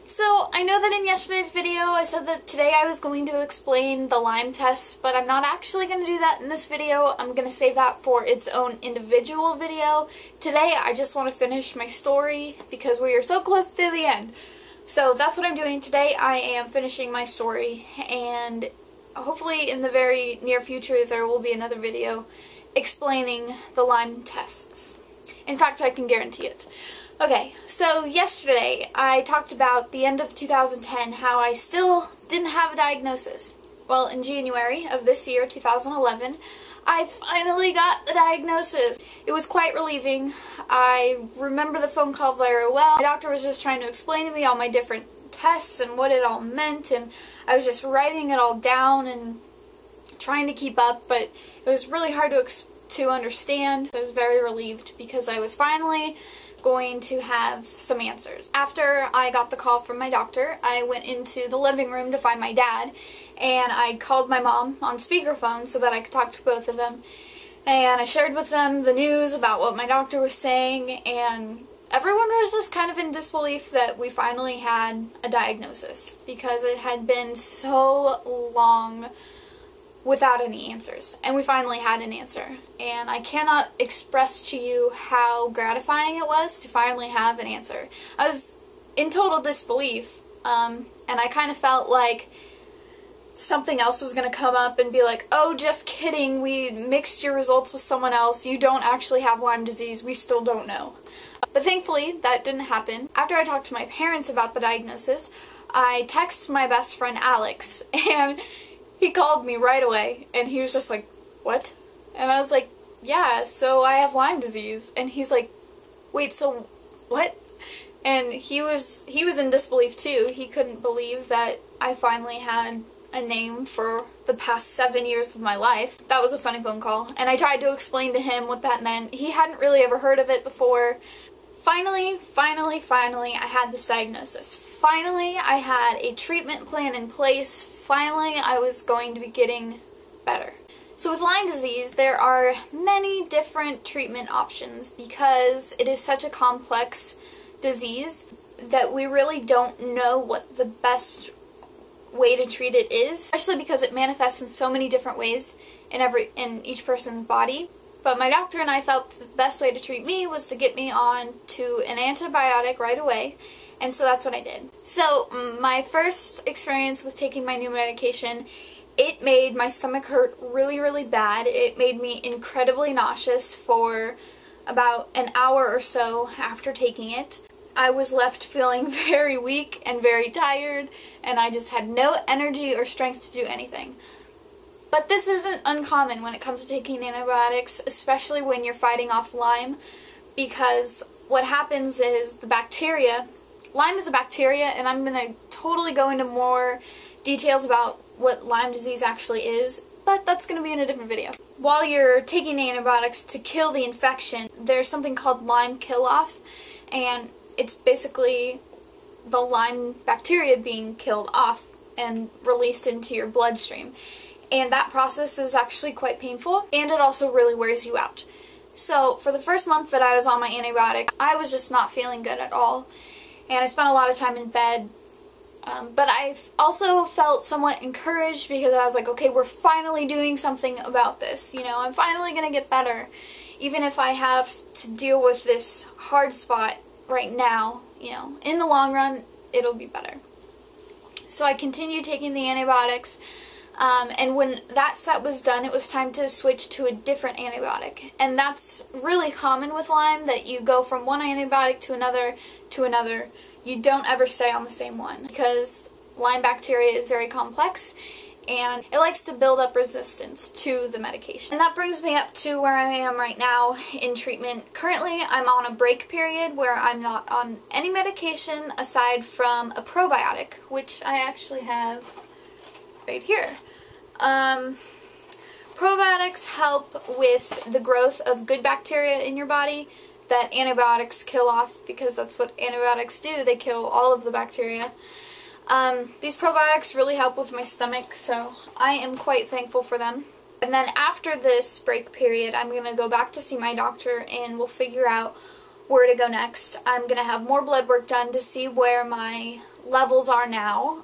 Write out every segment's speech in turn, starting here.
So, I know that in yesterday's video I said that today I was going to explain the Lyme test, but I'm not actually going to do that in this video. I'm going to save that for its own individual video. Today I just want to finish my story because we are so close to the end. So that's what I'm doing today. I am finishing my story, and hopefully in the very near future there will be another video explaining the Lyme tests. In fact, I can guarantee it. Okay, so yesterday I talked about the end of 2010, how I still didn't have a diagnosis. Well, in January of this year, 2011, I finally got the diagnosis. It was quite relieving. I remember the phone call very well. My doctor was just trying to explain to me all my different tests and what it all meant, and I was just writing it all down and trying to keep up, but it was really hard to understand. I was very relieved because I was finally going to have some answers. After I got the call from my doctor, I went into the living room to find my dad, and I called my mom on speakerphone so that I could talk to both of them. And I shared with them the news about what my doctor was saying, and everyone was just kind of in disbelief that we finally had a diagnosis because it had been so long without any answers, and we finally had an answer, and I cannot express to you how gratifying it was to finally have an answer. I was in total disbelief, and I kind of felt like something else was going to come up and be like, oh, just kidding, we mixed your results with someone else, you don't actually have Lyme disease, we still don't know. But thankfully, that didn't happen. After I talked to my parents about the diagnosis, I texted my best friend Alex, and he called me right away, and he was just like, what? And I was like, yeah, so I have Lyme disease. And he's like, wait, so what? And he was in disbelief too. He couldn't believe that I finally had a name for the past 7 years of my life. That was a funny phone call, and I tried to explain to him what that meant. He hadn't really ever heard of it before. Finally, I had this diagnosis. Finally, I had a treatment plan in place. Finally, I was going to be getting better. So with Lyme disease, there are many different treatment options because it is such a complex disease that we really don't know what the best way to treat it is, especially because it manifests in so many different ways in each person's body. But my doctor and I felt that the best way to treat me was to get me on to an antibiotic right away, and so that's what I did. So my first experience with taking my new medication, it made my stomach hurt really, really bad. It made me incredibly nauseous for about an hour or so after taking it. I was left feeling very weak and very tired, and I just had no energy or strength to do anything. But this isn't uncommon when it comes to taking antibiotics, especially when you're fighting off Lyme, because what happens is the bacteria, Lyme is a bacteria, and I'm going to totally go into more details about what Lyme disease actually is, but that's going to be in a different video. While you're taking antibiotics to kill the infection, there's something called Lyme kill-off, and it's basically the Lyme bacteria being killed off and released into your bloodstream. And that process is actually quite painful, and it also really wears you out. So for the first month that I was on my antibiotics, I was just not feeling good at all, and I spent a lot of time in bed. But I also felt somewhat encouraged because I was like, okay, we're finally doing something about this. You know, I'm finally going to get better. Even if I have to deal with this hard spot right now, you know, in the long run, it'll be better. So I continued taking the antibiotics. And when that set was done, it was time to switch to a different antibiotic. And that's really common with Lyme, that you go from one antibiotic to another to another. You don't ever stay on the same one because Lyme bacteria is very complex and it likes to build up resistance to the medication. And that brings me up to where I am right now in treatment. Currently, I'm on a break period where I'm not on any medication aside from a probiotic, which I actually have right here. Probiotics help with the growth of good bacteria in your body that antibiotics kill off, because that's what antibiotics do, they kill all of the bacteria. These probiotics really help with my stomach, so I am quite thankful for them. And then after this break period, I'm going to go back to see my doctor and we'll figure out where to go next. I'm going to have more blood work done to see where my levels are now.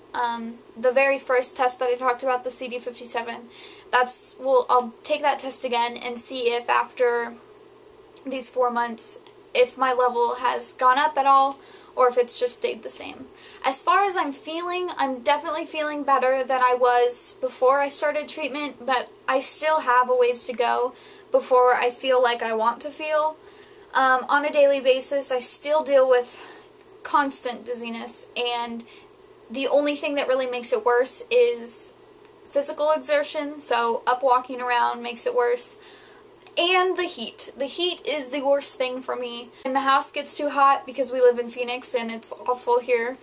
The very first test that I talked about, the CD57, I'll take that test again and see if after these 4 months, if my level has gone up at all or if it's just stayed the same. As far as I'm feeling, I'm definitely feeling better than I was before I started treatment, but I still have a ways to go before I feel like I want to feel. On a daily basis, I still deal with constant dizziness, and the only thing that really makes it worse is physical exertion, so up walking around makes it worse. And the heat. The heat is the worst thing for me. When the house gets too hot, because we live in Phoenix and it's awful here,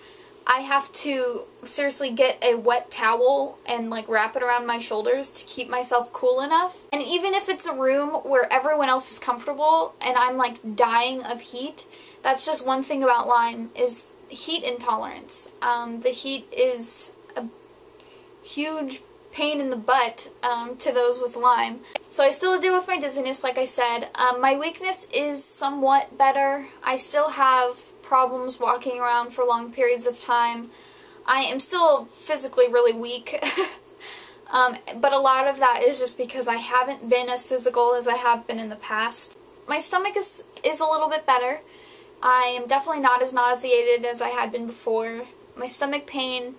I have to seriously get a wet towel and like wrap it around my shoulders to keep myself cool enough. And even if it's a room where everyone else is comfortable and I'm like dying of heat, that's just one thing about Lyme, is heat intolerance. The heat is a huge pain in the butt to those with Lyme. So I still deal with my dizziness, like I said. My weakness is somewhat better. I still have problems walking around for long periods of time. I am still physically really weak, but a lot of that is just because I haven't been as physical as I have been in the past. My stomach is a little bit better. I am definitely not as nauseated as I had been before. My stomach pain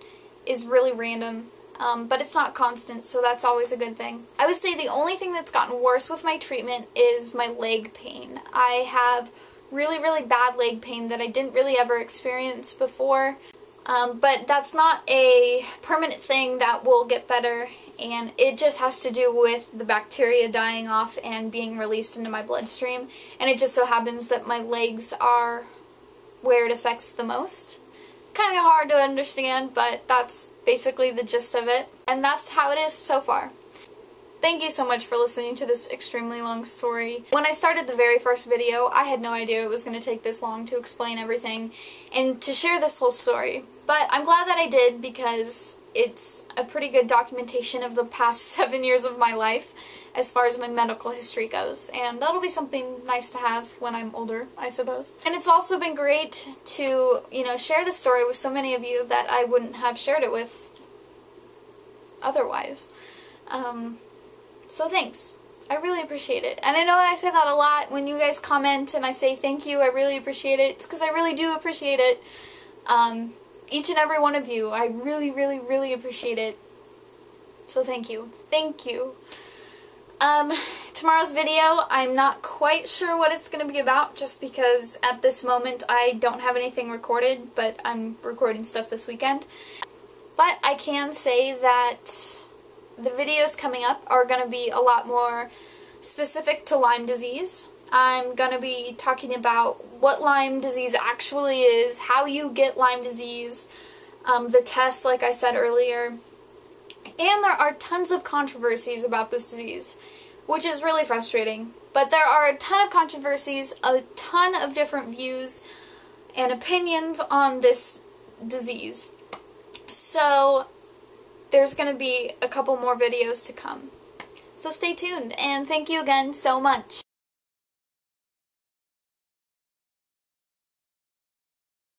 is really random. But it's not constant, so that's always a good thing. I would say the only thing that's gotten worse with my treatment is my leg pain. I have really, really bad leg pain that I didn't really ever experience before, but that's not a permanent thing that will get better, and it just has to do with the bacteria dying off and being released into my bloodstream, and it just so happens that my legs are where it affects the most. Kind of hard to understand, but that's basically the gist of it. And that's how it is so far. Thank you so much for listening to this extremely long story. When I started the very first video, I had no idea it was going to take this long to explain everything and to share this whole story. But I'm glad that I did, because it's a pretty good documentation of the past 7 years of my life as far as my medical history goes, and that'll be something nice to have when I'm older, I suppose. And it's also been great to, share the story with so many of you that I wouldn't have shared it with otherwise. So thanks. I really appreciate it. And I know I say that a lot when you guys comment and I say thank you, I really appreciate it. It's because I really do appreciate it. Each and every one of you, I really, really, really appreciate it. So thank you. Thank you. Tomorrow's video, I'm not quite sure what it's going to be about, just because at this moment I don't have anything recorded, but I'm recording stuff this weekend. But I can say that the videos coming up are going to be a lot more specific to Lyme disease. I'm going to be talking about what Lyme disease actually is, how you get Lyme disease, the tests like I said earlier. And there are tons of controversies about this disease, which is really frustrating. But there are a ton of controversies, a ton of different views and opinions on this disease. So there's going to be a couple more videos to come. So stay tuned, and thank you again so much.